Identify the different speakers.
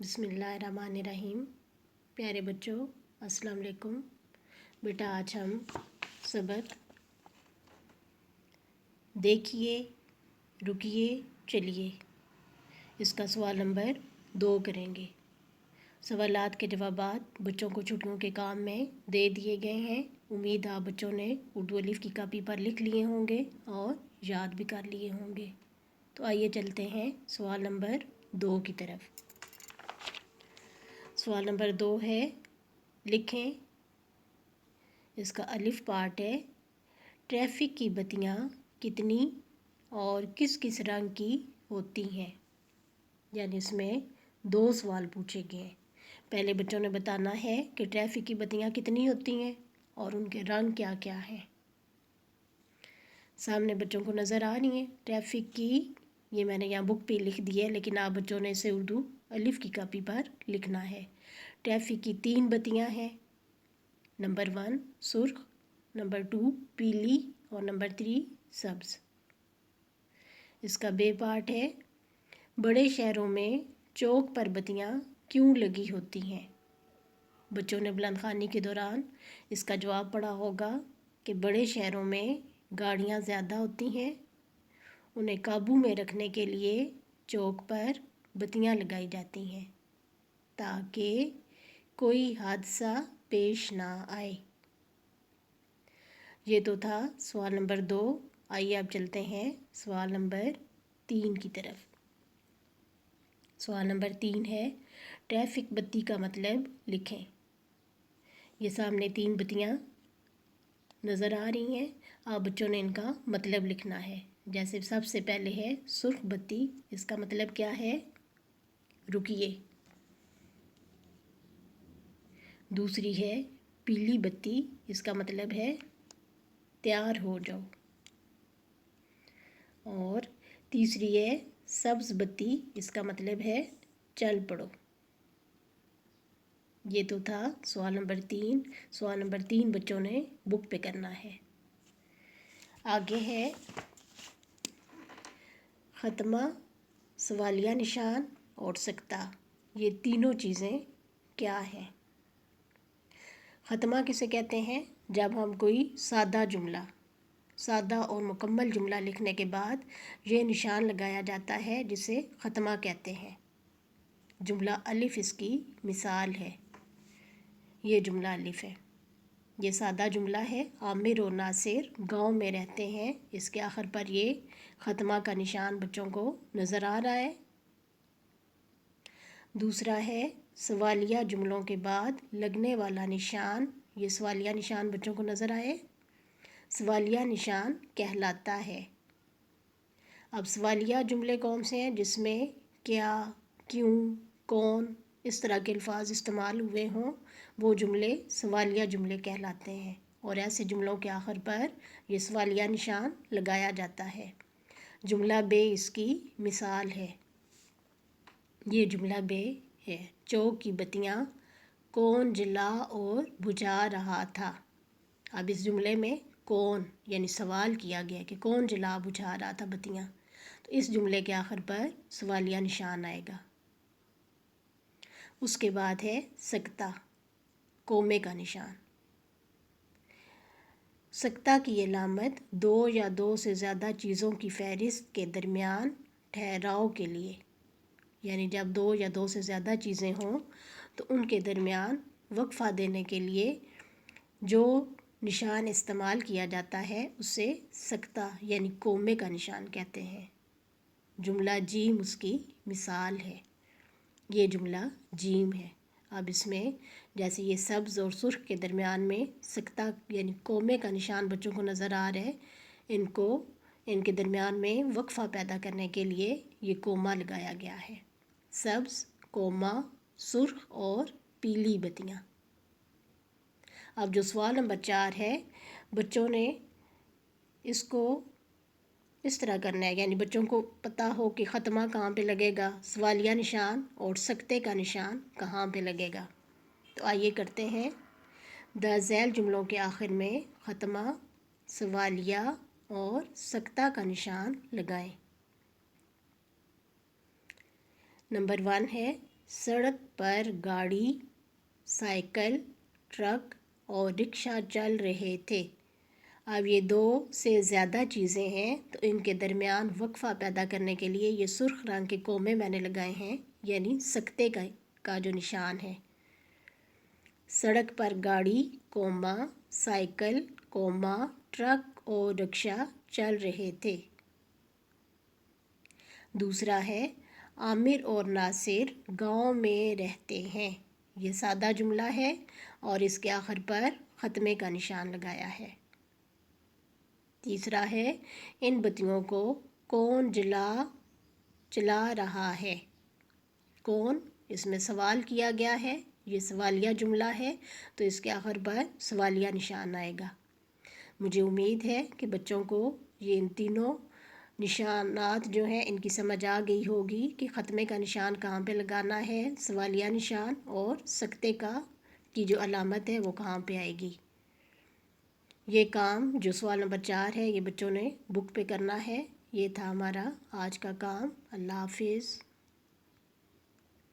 Speaker 1: बिस्मिल्लाहिर्रहमानिर्रहीम। प्यारे बच्चों, अस्सलाम वालेकुम। बेटा, आज हम सबक देखिए, रुकिए, चलिए इसका सवाल नंबर 2 करेंगे। सवालात के जवाबात बच्चों को छुट्टियों के काम में दे दिए गए हैं। उम्मीद आप बच्चों ने उर्दू अलिफ की कापी पर लिख लिए होंगे और याद भी कर लिए होंगे। तो आइए चलते हैं सवाल नंबर 2 की तरफ। सवाल नंबर 2 है, लिखें। इसका अलिफ पार्ट है, ट्रैफिक की बत्तियाँ कितनी और किस किस रंग की होती हैं। यानी इसमें 2 सवाल पूछे गए हैं। पहले बच्चों ने बताना है कि ट्रैफिक की बत्तियाँ कितनी होती हैं और उनके रंग क्या क्या हैं। सामने बच्चों को नज़र आ रही है ट्रैफिक की, ये मैंने यहाँ बुक पे लिख दी है, लेकिन आप बच्चों ने इसे उर्दू अलिफ की कापी पर लिखना है। ट्रैफिक की 3 बत्तियाँ हैं। नंबर 1 सुर्ख, नंबर 2 पीली और नंबर 3 सब्ज़। इसका बे पार्ट है, बड़े शहरों में चौक पर बत्तियाँ क्यों लगी होती हैं। बच्चों ने बुलंद ख़वानी के दौरान इसका जवाब पढ़ा होगा कि बड़े शहरों में गाड़ियाँ ज़्यादा होती हैं, उन्हें काबू में रखने के लिए चौक पर बत्तियाँ लगाई जाती हैं ताकि कोई हादसा पेश ना आए। ये तो था सवाल नंबर 2। आइए अब चलते हैं सवाल नंबर 3 की तरफ। सवाल नंबर 3 है, ट्रैफिक बत्ती का मतलब लिखें। ये सामने 3 बत्तियाँ नज़र आ रही हैं, आप बच्चों ने इनका मतलब लिखना है। जैसे सबसे पहले है सुर्ख बत्ती, इसका मतलब क्या है, रुकिए। दूसरी है पीली बत्ती, इसका मतलब है तैयार हो जाओ। और तीसरी है सब्ज़ बत्ती, इसका मतलब है चल पड़ो। ये तो था सवाल नंबर 3। सवाल नंबर 3 बच्चों ने बुक पे करना है। आगे है ख़त्मा, सवालिया निशान और सकता। ये तीनों चीज़ें क्या हैं। ख़त्मा किसे कहते हैं, जब हम कोई सादा और मुकम्मल जुमला लिखने के बाद ये निशान लगाया जाता है जिसे ख़त्मा कहते हैं। जुमला अलिफ इसकी मिसाल है। ये जुमला अलिफ है, ये सादा जुमला है। आमिर और नासिर गांव में रहते हैं, इसके आखिर पर ये ख़त्मा का निशान बच्चों को नज़र आ रहा है। दूसरा है सवालिया जुमलों के बाद लगने वाला निशान, ये सवालिया निशान बच्चों को नज़र आए, सवालिया निशान कहलाता है। अब सवालिया जुमले कौन से हैं जिसमें क्या, क्यों, कौन इस तरह के अल्फाज इस्तेमाल हुए हों, वो जुमले सवालिया जुमले कहलाते हैं। और ऐसे जुमलों के आखिर पर ये सवालिया निशान लगाया जाता है। जुमला बे इसकी मिसाल है। ये जुमला बे है, चौक की बत्तियाँ कौन जला और बुझा रहा था। अब इस जुमले में कौन यानी सवाल किया गया कि कौन जला बुझा रहा था बत्तियाँ, तो इस जुमले के आखिर पर सवालिया निशान आएगा। उसके बाद है सकता, कोमे का निशान। सकता की अलामत 2 या 2 से ज़्यादा चीज़ों की फहरिस्त के दरमियान ठहराव के लिए, यानी जब 2 या 2 से ज़्यादा चीज़ें हों तो उनके दरमियान वक्फ़ा देने के लिए जो निशान इस्तेमाल किया जाता है उसे सकता यानी कोमे का निशान कहते हैं। जुमला जीम उसकी मिसाल है। ये जुमला जीम है। अब इसमें जैसे ये सब्ज़ और सुर्ख के दरमियान में सकता यानी कोमे का निशान बच्चों को नज़र आ रहा है, इनके दरमियान में वक्फ़ा पैदा करने के लिए ये कोमा लगाया गया है। सब्ज़, कोमा, सुर्ख और पीली बत्तियाँ। अब जो सवाल नंबर 4 है, बच्चों ने इसको इस तरह करना है, यानी बच्चों को पता हो कि ख़त्मा कहाँ पे लगेगा, सवालिया निशान और सकते का निशान कहाँ पे लगेगा। तो आइए करते हैं। द झैल जुमलों के आखिर में ख़त्मा, सवालिया और सकता का निशान लगाएं। नंबर 1 है सड़क पर गाड़ी, साइकिल, ट्रक और रिक्शा चल रहे थे। अब ये दो से ज़्यादा चीज़ें हैं तो इनके दरमियान वक्फा पैदा करने के लिए ये सुर्ख रंग के कोमे मैंने लगाए हैं, यानी सख्ते का जो निशान है। सड़क पर गाड़ी, कोमा, साइकिल, कोमा, ट्रक और रिक्शा चल रहे थे। दूसरा है आमिर और नासिर गांव में रहते हैं। ये सादा जुमला है और इसके आखिर पर ख़त्मे का निशान लगाया है। तीसरा है इन बत्तियों को कौन चला रहा है। कौन, इसमें सवाल किया गया है, ये सवालिया जुमला है तो इसके आखिर पर सवालिया निशान आएगा। मुझे उम्मीद है कि बच्चों को ये इन तीनों निशानात जो हैं इनकी समझ आ गई होगी कि ख़त्मे का निशान कहाँ पे लगाना है, सवालिया निशान और सख्ते की जो अलामत है वो कहाँ पे आएगी। ये काम जो सवाल नंबर 4 है ये बच्चों ने बुक पे करना है। ये था हमारा आज का काम। अल्लाह हाफिज़।